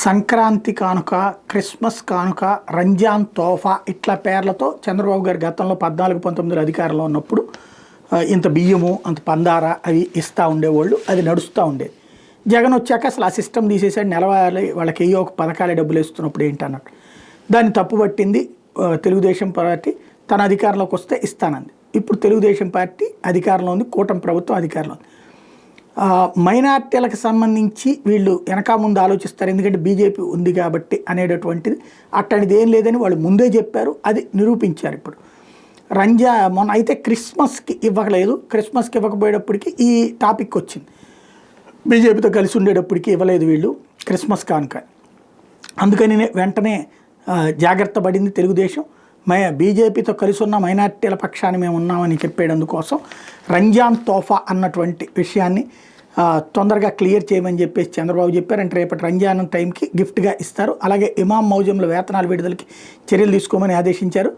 సంక్రాంతి కానుక, క్రిస్మస్ కానుక, రంజాన్ తోఫా ఇట్లా పేర్లతో చంద్రబాబు గారు గతంలో 14, 19 అధికారంలో ఉన్నప్పుడు ఇంత బియ్యము, అంత పందార అవి ఇస్తూ ఉండేవాళ్ళు. అది నడుస్తూ ఉండేది. జగన్ వచ్చాక అసలు ఆ సిస్టమ్ తీసేసాడు. నెలవారీ వాళ్ళకి ఏయో ఒక పథకాలే డబ్బులు ఇస్తున్నప్పుడు ఏంటన్నట్టు దాన్ని తప్పుపట్టింది తెలుగుదేశం పార్టీ. తన అధికారంలోకి వస్తే ఇస్తానంది. ఇప్పుడు తెలుగుదేశం పార్టీ అధికారంలో ఉంది, కూటమి ప్రభుత్వం అధికారంలో ఉంది. మైనార్టీలకు సంబంధించి వీళ్ళు వెనక ముందు ఆలోచిస్తారు, ఎందుకంటే బీజేపీ ఉంది కాబట్టి అనేటటువంటిది. అట్లాంటిది ఏం లేదని వాళ్ళు ముందే చెప్పారు, అది నిరూపించారు. ఇప్పుడు మొన్న అయితే క్రిస్మస్కి ఇవ్వలేదు. క్రిస్మస్కి ఇవ్వకపోయేటప్పటికి ఈ టాపిక్ వచ్చింది. బీజేపీతో కలిసి ఉండేటప్పటికి ఇవ్వలేదు వీళ్ళు క్రిస్మస్ కానుక. అందుకని వెంటనే జాగ్రత్త పడింది తెలుగుదేశం. బీజేపీతో కలిసి ఉన్న మైనార్టీల పక్షాన్ని మేము ఉన్నామని చెప్పేందుకోసం రంజాన్ తోఫా అన్నటువంటి విషయాన్ని తొందరగా క్లియర్ చేయమని చెప్పేసి చంద్రబాబు చెప్పారు. అంటే రేపటి రంజాన్ టైంకి గిఫ్ట్గా ఇస్తారు. అలాగే ఇమాం మౌజంల వేతనాల విడుదలకి చర్యలు తీసుకోమని ఆదేశించారు.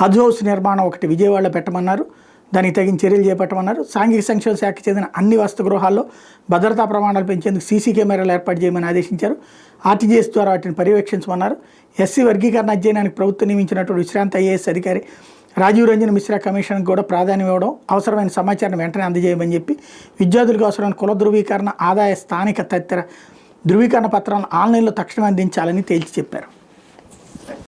హజ్ హౌస్ నిర్మాణం ఒకటి విజయవాడలో పెట్టమన్నారు. దానికి తగిన చర్యలు చేపట్టమన్నారు. సాంఘిక సంక్షేమ శాఖకు చెందిన అన్ని వసతి గృహాల్లో భద్రతా ప్రమాణాలు పెంచేందుకు సీసీ కెమెరాలు ఏర్పాటు చేయమని ఆదేశించారు. ఆర్టీజీఎస్ ద్వారా వాటిని పర్యవేక్షించమన్నారు. ఎస్సీ వర్గీకరణ అధ్యయనానికి ప్రభుత్వం నియమించినటువంటి విశ్రాంత ఐఏఎస్ అధికారి రాజీవ్ రంజన్ మిశ్రా కమిషన్కి కూడా ప్రాధాన్యం ఇవ్వడం, అవసరమైన సమాచారాన్ని వెంటనే అందజేయమని చెప్పి విద్యార్థులకు అవసరమైన కుల ధృవీకరణ, ఆదాయ, స్థానిక తదితర ధృవీకరణ పత్రాలను ఆన్లైన్లో తక్షణమే అందించాలని తేల్చి చెప్పారు.